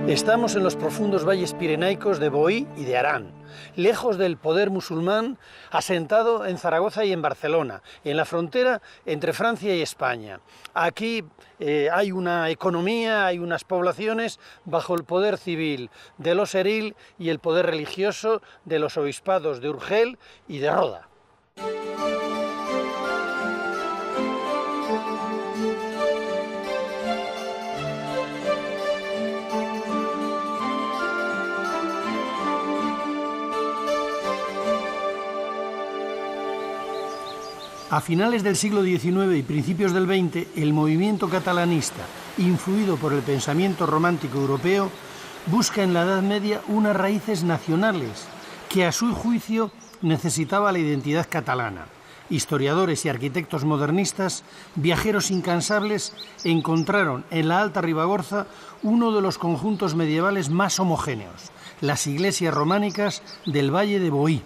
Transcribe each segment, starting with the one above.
Estamos en los profundos valles pirenaicos de Boí y de Arán, lejos del poder musulmán asentado en Zaragoza y en Barcelona, en la frontera entre Francia y España. Aquí hay una economía, hay unas poblaciones bajo el poder civil de los Eril y el poder religioso de los obispados de Urgel y de Roda. A finales del siglo XIX y principios del XX, el movimiento catalanista, influido por el pensamiento romántico europeo, busca en la Edad Media unas raíces nacionales que a su juicio necesitaba la identidad catalana. Historiadores y arquitectos modernistas, viajeros incansables, encontraron en la Alta Ribagorza uno de los conjuntos medievales más homogéneos, las iglesias románicas del Valle de Boí.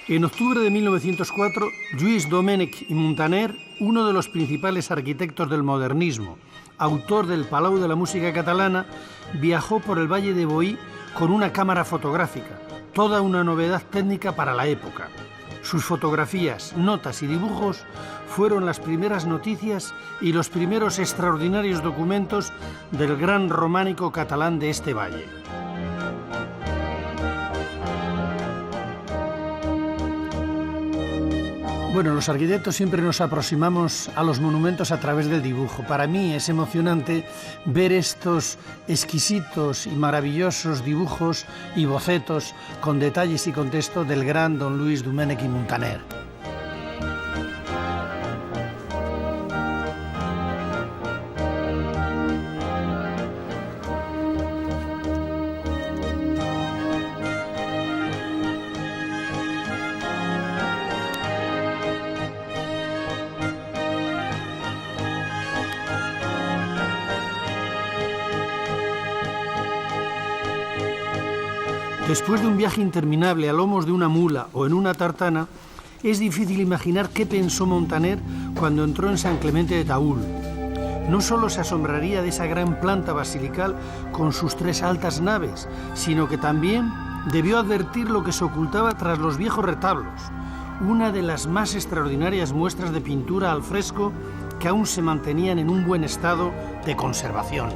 En octubre de 1904, Lluís Domènech i Muntaner, uno de los principales arquitectos del modernismo, autor del Palau de la Música Catalana, viajó por el Valle de Boí con una cámara fotográfica, toda una novedad técnica para la época. Sus fotografías, notas y dibujos fueron las primeras noticias y los primeros extraordinarios documentos del gran románico catalán de este valle. Bueno, los arquitectos siempre nos aproximamos a los monumentos a través del dibujo. Para mí es emocionante ver estos exquisitos y maravillosos dibujos y bocetos con detalles y contexto del gran don Lluís Domènech i Muntaner. Después de un viaje interminable a lomos de una mula o en una tartana, es difícil imaginar qué pensó Muntaner cuando entró en San Clemente de Taúl. No solo se asombraría de esa gran planta basilical con sus 3 altas naves, sino que también debió advertir lo que se ocultaba tras los viejos retablos, una de las más extraordinarias muestras de pintura al fresco que aún se mantenían en un buen estado de conservación.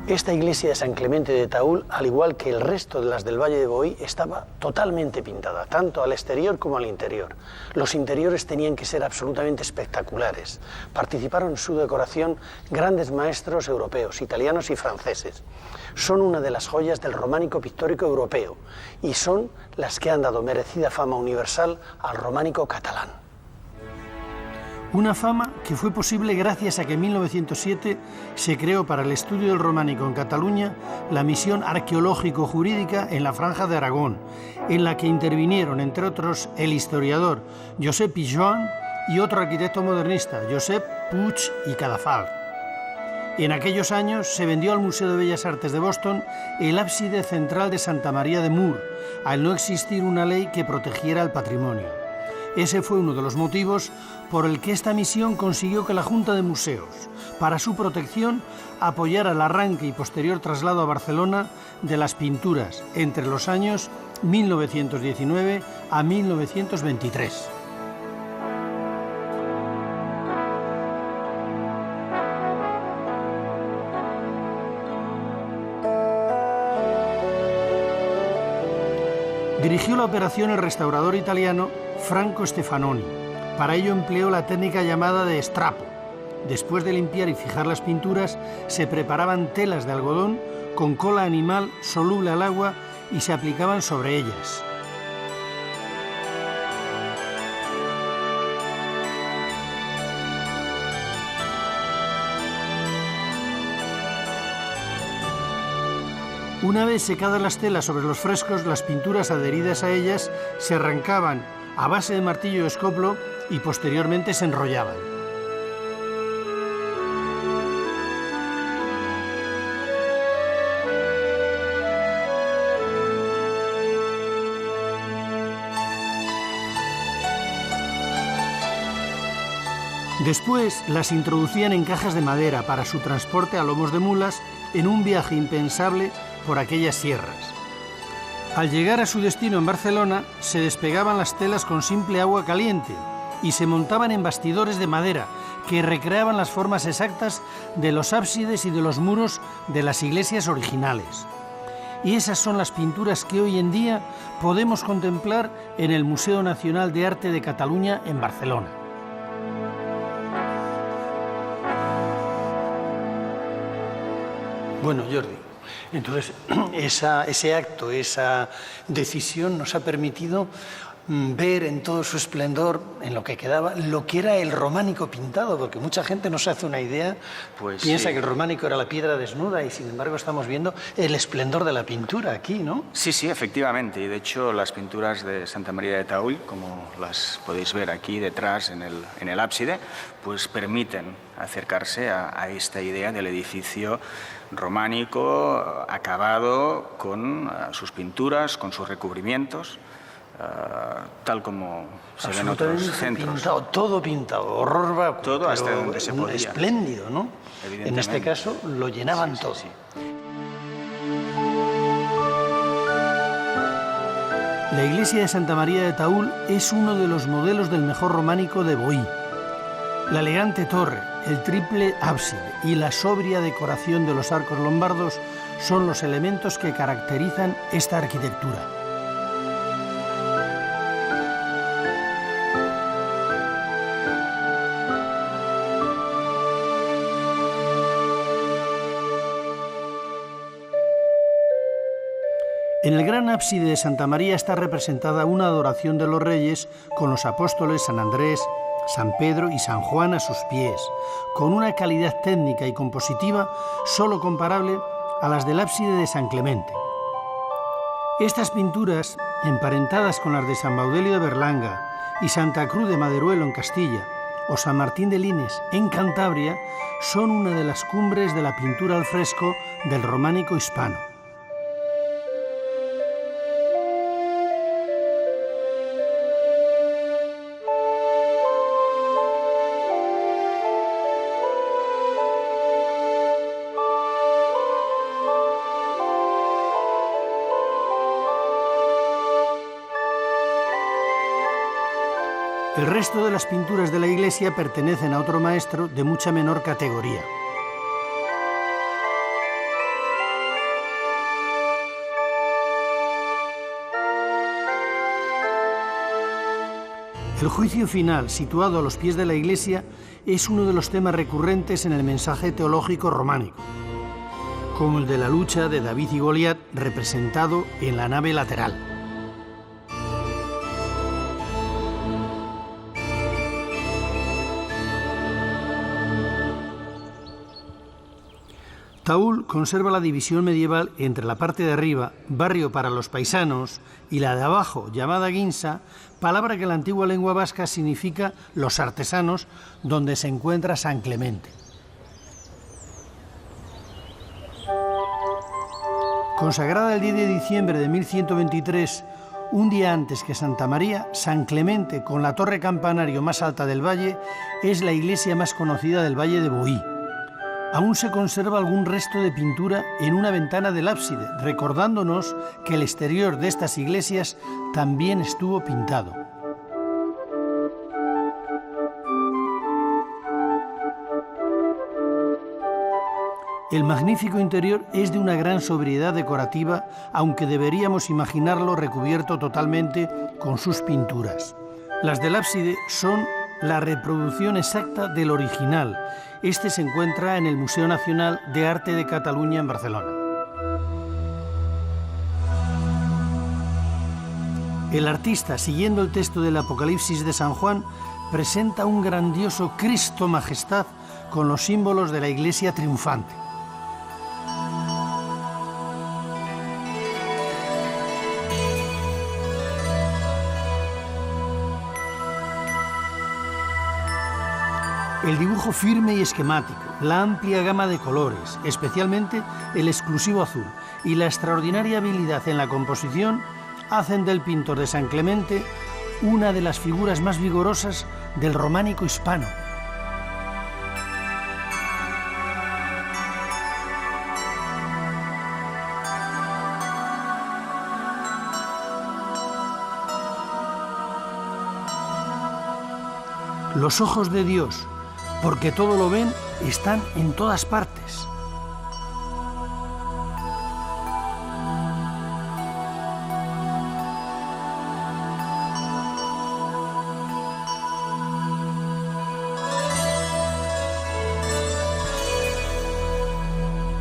Esta iglesia de San Clemente de Taúl, al igual que el resto de las del Valle de Boí, estaba totalmente pintada, tanto al exterior como al interior. Los interiores tenían que ser absolutamente espectaculares. Participaron en su decoración grandes maestros europeos, italianos y franceses. Son una de las joyas del románico pictórico europeo y son las que han dado merecida fama universal al románico catalán. Una fama que fue posible gracias a que en 1907 se creó para el estudio del románico en Cataluña la misión arqueológico-jurídica en la Franja de Aragón, en la que intervinieron, entre otros, el historiador Josep Pijoan y otro arquitecto modernista, Josep Puig i Cadafalch. En aquellos años se vendió al Museo de Bellas Artes de Boston el ábside central de Santa María de Mur, al no existir una ley que protegiera el patrimonio. Ese fue uno de los motivos por el que esta misión consiguió que la Junta de Museos, para su protección, apoyara el arranque y posterior traslado a Barcelona de las pinturas entre los años 1919 a 1923. Dirigió la operación el restaurador italiano Franco Stefanoni. Para ello empleó la técnica llamada de estrapo. Después de limpiar y fijar las pinturas, se preparaban telas de algodón con cola animal soluble al agua y se aplicaban sobre ellas. Una vez secadas las telas sobre los frescos, las pinturas adheridas a ellas se arrancaban a base de martillo de escoplo y posteriormente se enrollaban. Después las introducían en cajas de madera para su transporte a lomos de mulas en un viaje impensable por aquellas sierras. Al llegar a su destino en Barcelona, se despegaban las telas con simple agua caliente y se montaban en bastidores de madera que recreaban las formas exactas de los ábsides y de los muros de las iglesias originales. Y esas son las pinturas que hoy en día podemos contemplar en el Museo Nacional de Arte de Cataluña en Barcelona. Bueno, Jordi, entonces ese acto, esa decisión nos ha permitido ver en todo su esplendor, en lo que quedaba, lo que era el románico pintado, porque mucha gente no se hace una idea, pues piensa que el románico era la piedra desnuda y sin embargo estamos viendo el esplendor de la pintura aquí, ¿no? Sí, sí, efectivamente, y de hecho las pinturas de Santa María de Taúl, como las podéis ver aquí detrás en el ábside, pues permiten acercarse a esta idea del edificio románico acabado con sus pinturas, con sus recubrimientos, tal como se ve en otros centros. Todo pintado, horror vacuo. Todo hasta donde se podía. Espléndido, ¿no? En este caso lo llenaban todo. Sí. La iglesia de Santa María de Taúl es uno de los modelos del mejor románico de Boí. La elegante torre, el triple ábside y la sobria decoración de los arcos lombardos son los elementos que caracterizan esta arquitectura. En el gran ábside de Santa María está representada una adoración de los reyes con los apóstoles San Andrés, San Pedro y San Juan a sus pies, con una calidad técnica y compositiva solo comparable a las del ábside de San Clemente. Estas pinturas, emparentadas con las de San Baudelio de Berlanga y Santa Cruz de Maderuelo en Castilla o San Martín de Lines en Cantabria, son una de las cumbres de la pintura al fresco del románico hispano. El resto de las pinturas de la iglesia pertenecen a otro maestro de mucha menor categoría. El juicio final, situado a los pies de la iglesia, es uno de los temas recurrentes en el mensaje teológico románico, como el de la lucha de David y Goliat, representado en la nave lateral. Taúl conserva la división medieval entre la parte de arriba, barrio para los paisanos, y la de abajo, llamada guinsa, palabra que en la antigua lengua vasca significa los artesanos, donde se encuentra San Clemente. Consagrada el 10 de diciembre de 1123, un día antes que Santa María, San Clemente, con la torre campanario más alta del valle, es la iglesia más conocida del valle de Boí. Aún se conserva algún resto de pintura en una ventana del ábside, recordándonos que el exterior de estas iglesias también estuvo pintado. El magnífico interior es de una gran sobriedad decorativa, aunque deberíamos imaginarlo recubierto totalmente con sus pinturas. Las del ábside son la reproducción exacta del original. Este se encuentra en el Museo Nacional de Arte de Cataluña en Barcelona. El artista, siguiendo el texto del Apocalipsis de San Juan, presenta un grandioso Cristo Majestad con los símbolos de la Iglesia triunfante. El dibujo firme y esquemático, la amplia gama de colores, especialmente el exclusivo azul, y la extraordinaria habilidad en la composición hacen del pintor de San Clemente una de las figuras más vigorosas del románico hispano. Los ojos de Dios, porque todo lo ven, están en todas partes.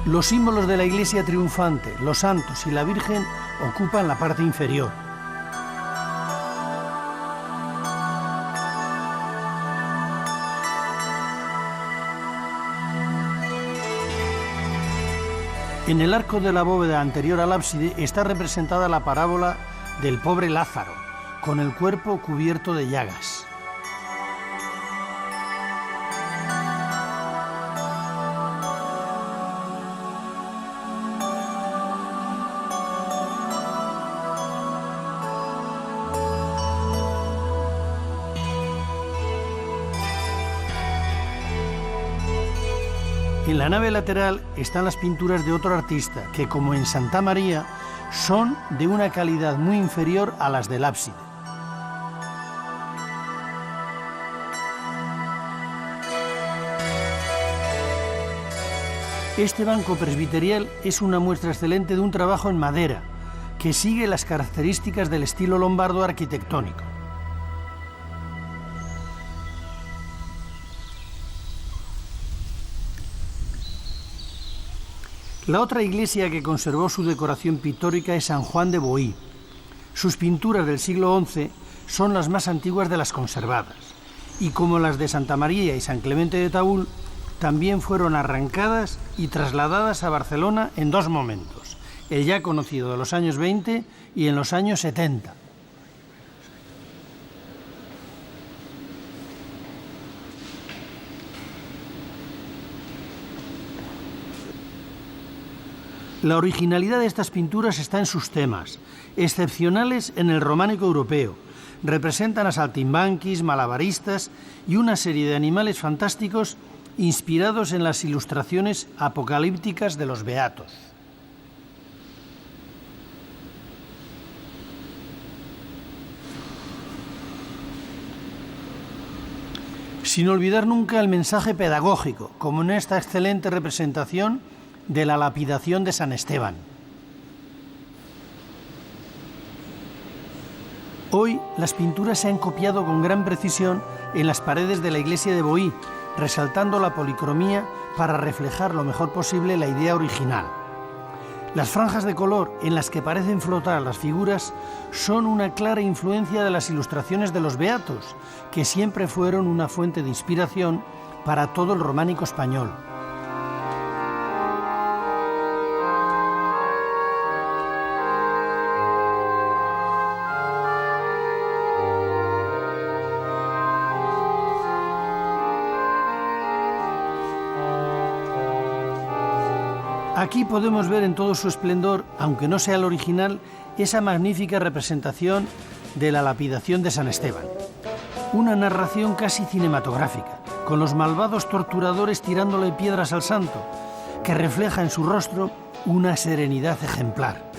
Los símbolos de la iglesia triunfante, los santos y la Virgen ocupan la parte inferior. En el arco de la bóveda anterior al ábside está representada la parábola del pobre Lázaro, con el cuerpo cubierto de llagas. En la nave lateral están las pinturas de otro artista que, como en Santa María, son de una calidad muy inferior a las del ábside. Este banco presbiterial es una muestra excelente de un trabajo en madera que sigue las características del estilo lombardo arquitectónico. La otra iglesia que conservó su decoración pictórica es San Juan de Boí. Sus pinturas del siglo XI son las más antiguas de las conservadas, y como las de Santa María y San Clemente de Taúl, también fueron arrancadas y trasladadas a Barcelona en dos momentos, el ya conocido de los años 20 y en los años 70. La originalidad de estas pinturas está en sus temas, excepcionales en el románico europeo. Representan a saltimbanquis, malabaristas y una serie de animales fantásticos inspirados en las ilustraciones apocalípticas de los beatos. Sin olvidar nunca el mensaje pedagógico, como en esta excelente representación de la lapidación de San Esteban. Hoy las pinturas se han copiado con gran precisión en las paredes de la iglesia de Boí, resaltando la policromía para reflejar lo mejor posible la idea original. Las franjas de color en las que parecen flotar las figuras son una clara influencia de las ilustraciones de los beatos, que siempre fueron una fuente de inspiración para todo el románico español. Aquí podemos ver en todo su esplendor, aunque no sea el original, esa magnífica representación de la lapidación de San Esteban. Una narración casi cinematográfica, con los malvados torturadores tirándole piedras al santo, que refleja en su rostro una serenidad ejemplar.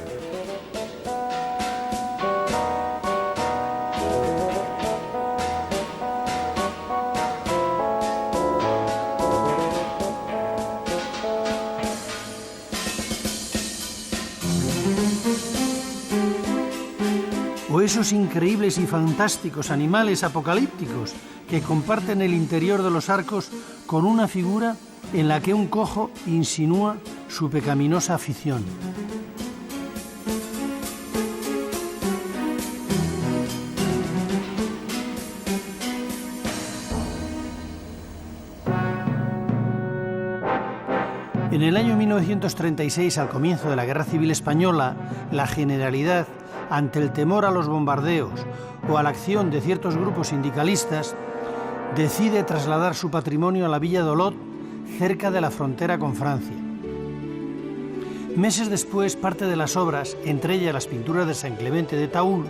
O esos increíbles y fantásticos animales apocalípticos que comparten el interior de los arcos con una figura en la que un cojo insinúa su pecaminosa afición. En el año 1936, al comienzo de la Guerra Civil Española, la Generalidad, ante el temor a los bombardeos o a la acción de ciertos grupos sindicalistas, decide trasladar su patrimonio a la villa de Olot, cerca de la frontera con Francia. Meses después, parte de las obras, entre ellas las pinturas de San Clemente de Taúl,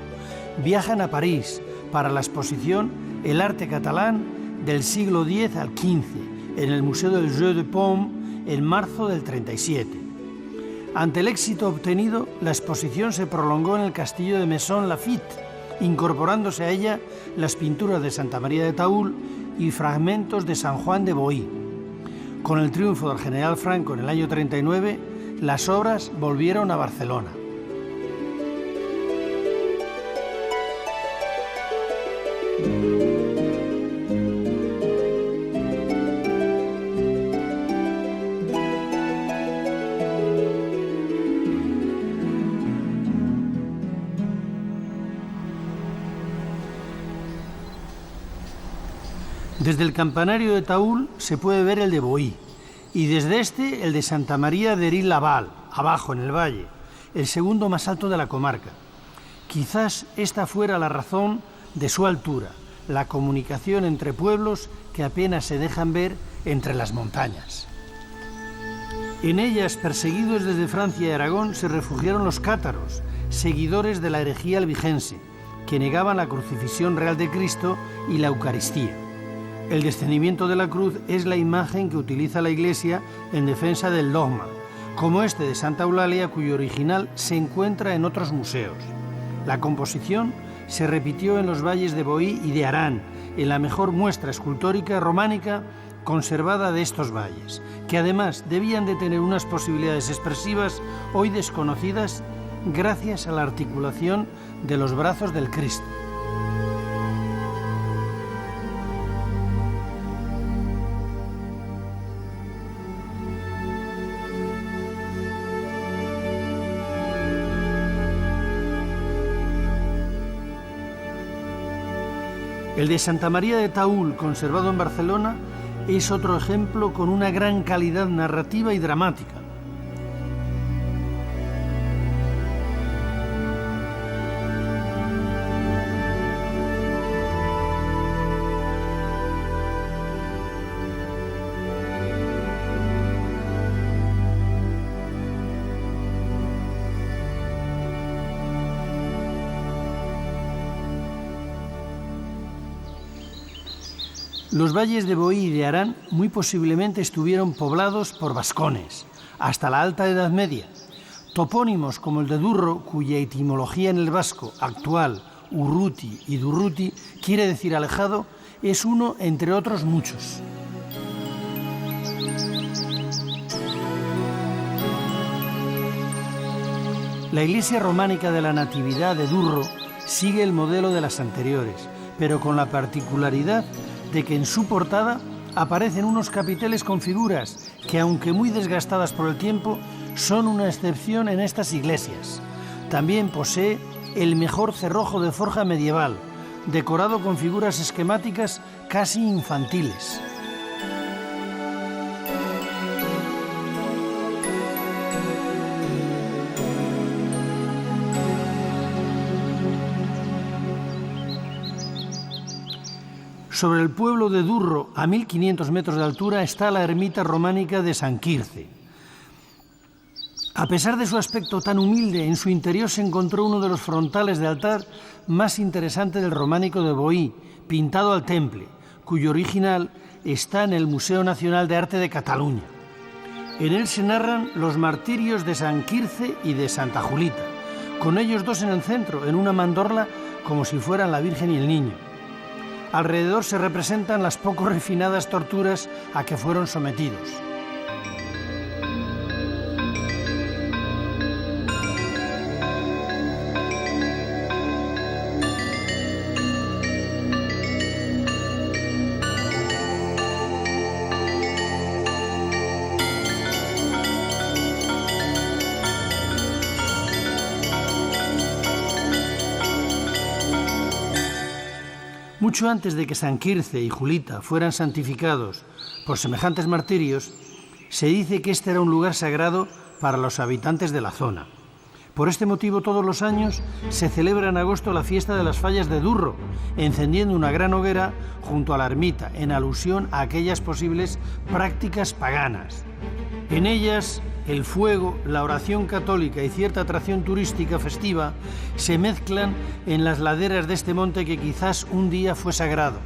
viajan a París para la exposición El arte catalán del siglo X al XV, en el Museo del Jeu de Paume, en marzo del 37. Ante el éxito obtenido, la exposición se prolongó en el castillo de Maisons Laffitte, incorporándose a ella las pinturas de Santa María de Taúl y fragmentos de San Juan de Boí. Con el triunfo del general Franco en el año 39, las obras volvieron a Barcelona. Desde el campanario de Taúl se puede ver el de Boí y desde este el de Santa María de Eril-Laval, abajo en el valle, el segundo más alto de la comarca. Quizás esta fuera la razón de su altura, la comunicación entre pueblos que apenas se dejan ver entre las montañas. En ellas, perseguidos desde Francia y Aragón, se refugiaron los cátaros, seguidores de la herejía albigense, que negaban la crucifixión real de Cristo y la Eucaristía. El descendimiento de la cruz es la imagen que utiliza la Iglesia en defensa del dogma, como este de Santa Eulalia, cuyo original se encuentra en otros museos. La composición se repitió en los valles de Boí y de Arán, en la mejor muestra escultórica románica conservada de estos valles, que además debían de tener unas posibilidades expresivas hoy desconocidas gracias a la articulación de los brazos del Cristo. El de Santa María de Taúl, conservado en Barcelona, es otro ejemplo con una gran calidad narrativa y dramática. Los valles de Boí y de Arán muy posiblemente estuvieron poblados por vascones, hasta la Alta Edad Media. Topónimos como el de Durro, cuya etimología en el vasco actual, Urruti y Durruti, quiere decir alejado, es uno entre otros muchos. La iglesia románica de la Natividad de Durro sigue el modelo de las anteriores, pero con la particularidad de que en su portada aparecen unos capiteles con figuras que, aunque muy desgastadas por el tiempo, son una excepción en estas iglesias. También posee el mejor cerrojo de forja medieval, decorado con figuras esquemáticas casi infantiles. Sobre el pueblo de Durro, a 1500 metros de altura, está la ermita románica de San Quirce. A pesar de su aspecto tan humilde, en su interior se encontró uno de los frontales de altar más interesantes del románico de Boí, pintado al temple, cuyo original está en el Museo Nacional de Arte de Cataluña. En él se narran los martirios de San Quirce y de Santa Julita, con ellos dos en el centro, en una mandorla, como si fueran la Virgen y el Niño. Alrededor se representan las poco refinadas torturas a que fueron sometidos. Mucho antes de que San Quirce y Julita fueran santificados por semejantes martirios, se dice que este era un lugar sagrado para los habitantes de la zona. Por este motivo, todos los años se celebra en agosto la fiesta de las fallas de Durro, encendiendo una gran hoguera junto a la ermita, en alusión a aquellas posibles prácticas paganas. En ellas, el fuego, la oración católica y cierta atracción turística festiva se mezclan en las laderas de este monte que quizás un día fue sagrado.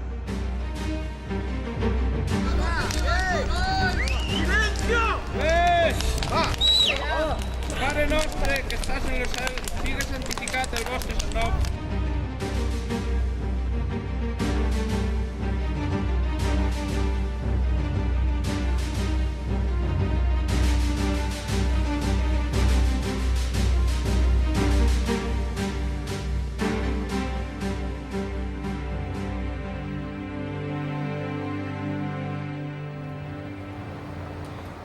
Pare nostre, que estàs en el cel, siga santificat el vostre nom.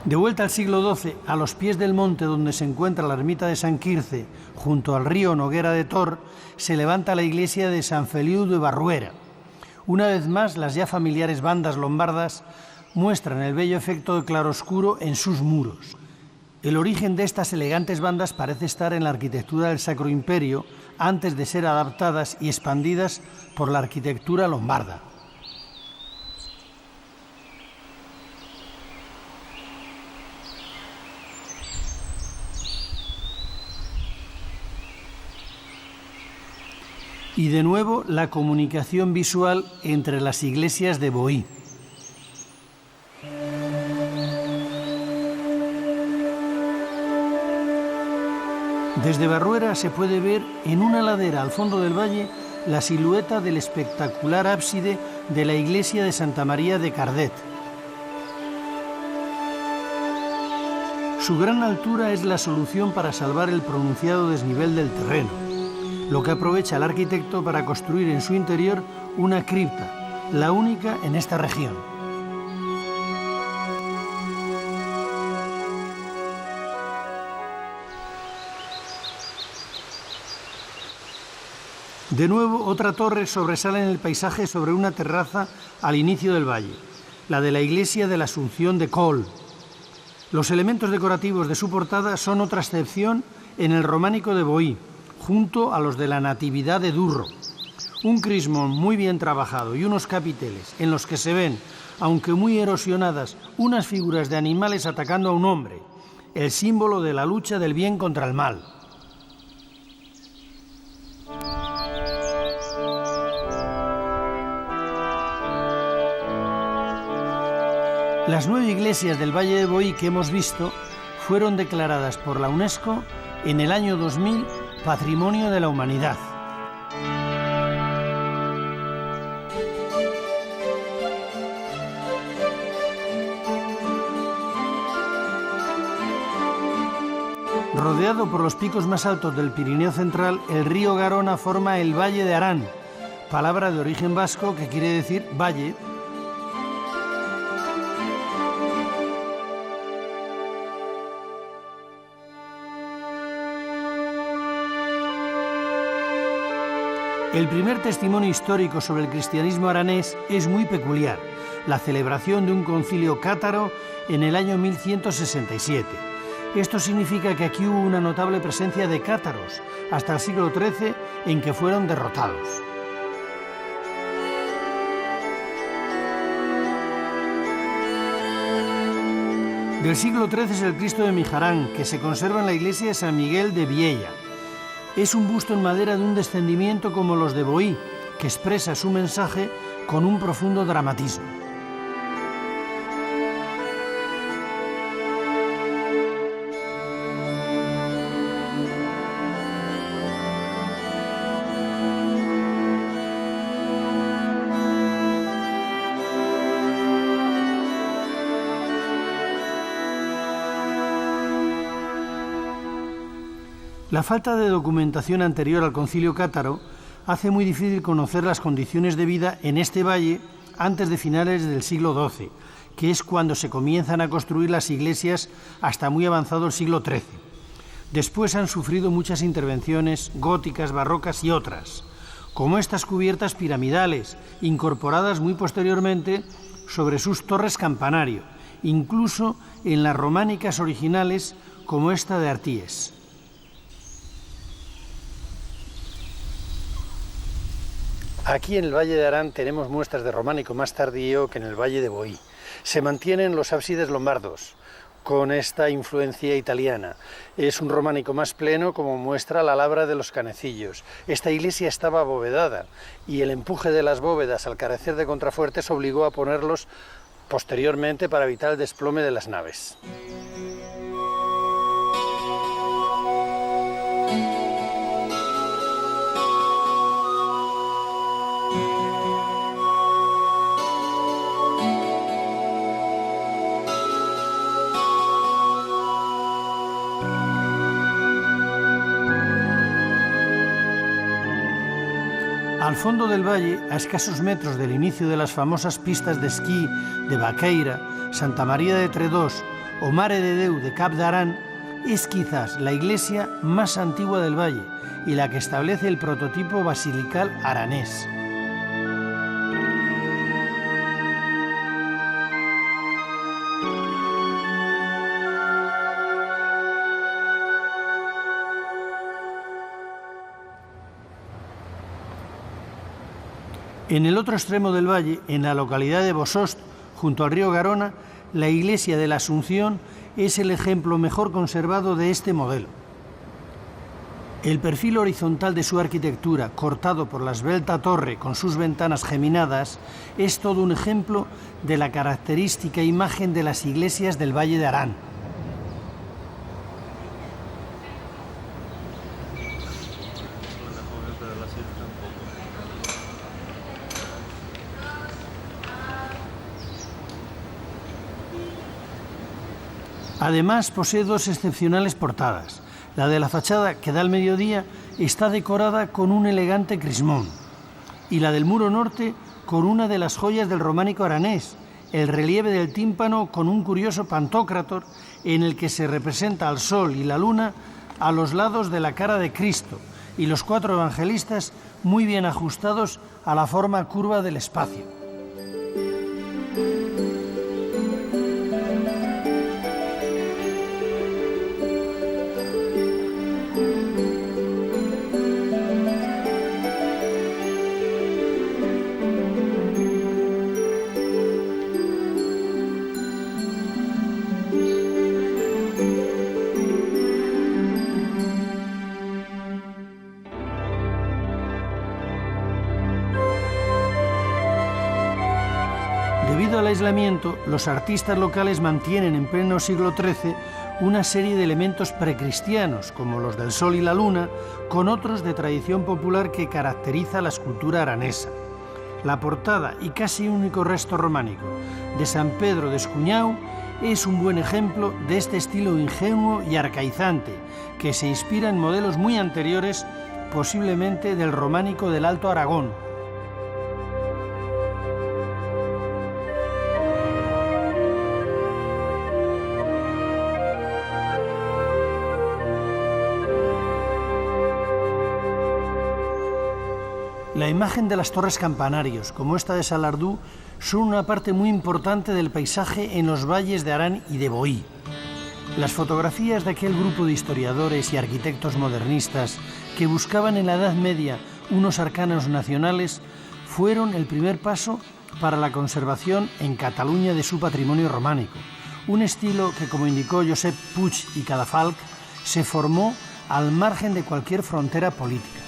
De vuelta al siglo XII, a los pies del monte donde se encuentra la ermita de San Quirce, junto al río Noguera de Tor, se levanta la iglesia de San Feliu de Barruera. Una vez más, las ya familiares bandas lombardas muestran el bello efecto de claroscuro en sus muros. El origen de estas elegantes bandas parece estar en la arquitectura del Sacro Imperio, antes de ser adaptadas y expandidas por la arquitectura lombarda. Y de nuevo la comunicación visual entre las iglesias de Boí. Desde Barruera se puede ver en una ladera al fondo del valle la silueta del espectacular ábside de la iglesia de Santa María de Cardet. Su gran altura es la solución para salvar el pronunciado desnivel del terreno, lo que aprovecha el arquitecto para construir en su interior una cripta, la única en esta región. De nuevo, otra torre sobresale en el paisaje sobre una terraza al inicio del valle, la de la iglesia de la Asunción de Col. Los elementos decorativos de su portada son otra excepción en el románico de Boí, junto a los de la Natividad de Durro. Un crismón muy bien trabajado y unos capiteles en los que se ven, aunque muy erosionadas, unas figuras de animales atacando a un hombre, el símbolo de la lucha del bien contra el mal. Las 9 iglesias del Valle de Boí que hemos visto fueron declaradas por la UNESCO en el año 2000 Patrimonio de la Humanidad. Rodeado por los picos más altos del Pirineo central, el río Garona forma el Valle de Arán, palabra de origen vasco que quiere decir valle. El primer testimonio histórico sobre el cristianismo aranés es muy peculiar, la celebración de un concilio cátaro en el año 1167. Esto significa que aquí hubo una notable presencia de cátaros, hasta el siglo XIII, en que fueron derrotados. Del siglo XIII es el Cristo de Mijarán, que se conserva en la iglesia de San Miguel de Viella. Es un busto en madera de un descendimiento como los de Boí, que expresa su mensaje con un profundo dramatismo. La falta de documentación anterior al concilio cátaro hace muy difícil conocer las condiciones de vida en este valle antes de finales del siglo XII, que es cuando se comienzan a construir las iglesias hasta muy avanzado el siglo XIII. Después han sufrido muchas intervenciones góticas, barrocas y otras, como estas cubiertas piramidales, incorporadas muy posteriormente sobre sus torres campanario, incluso en las románicas originales como esta de Arties. Aquí en el Valle de Arán tenemos muestras de románico más tardío que en el Valle de Boí. Se mantienen los ábsides lombardos, con esta influencia italiana. Es un románico más pleno, como muestra la labra de los canecillos. Esta iglesia estaba abovedada y el empuje de las bóvedas al carecer de contrafuertes obligó a ponerlos posteriormente para evitar el desplome de las naves. Al fondo del valle, a escasos metros del inicio de las famosas pistas de esquí de Baqueira, Santa María de Tredós o Mare de Déu de Cap d'Aran es quizás la iglesia más antigua del valle y la que establece el prototipo basilical aranés. En el otro extremo del valle, en la localidad de Bosost, junto al río Garona, la iglesia de la Asunción es el ejemplo mejor conservado de este modelo. El perfil horizontal de su arquitectura, cortado por la esbelta torre con sus ventanas geminadas, es todo un ejemplo de la característica imagen de las iglesias del Valle de Arán. Además, posee dos excepcionales portadas. La de la fachada, que da al mediodía, está decorada con un elegante crismón, y la del muro norte con una de las joyas del románico aranés, el relieve del tímpano con un curioso pantocrátor en el que se representa al sol y la luna a los lados de la cara de Cristo y los 4 evangelistas muy bien ajustados a la forma curva del espacio. Debido al aislamiento, los artistas locales mantienen en pleno siglo XIII una serie de elementos precristianos, como los del sol y la luna, con otros de tradición popular que caracteriza la escultura aranesa. La portada y casi único resto románico de San Pedro de Escuñau es un buen ejemplo de este estilo ingenuo y arcaizante, que se inspira en modelos muy anteriores, posiblemente del románico del Alto Aragón. La imagen de las torres campanarios, como esta de Salardú, son una parte muy importante del paisaje en los valles de Arán y de Boí. Las fotografías de aquel grupo de historiadores y arquitectos modernistas que buscaban en la Edad Media unos arcanos nacionales fueron el primer paso para la conservación en Cataluña de su patrimonio románico, un estilo que, como indicó Josep Puig i Cadafalch, se formó al margen de cualquier frontera política.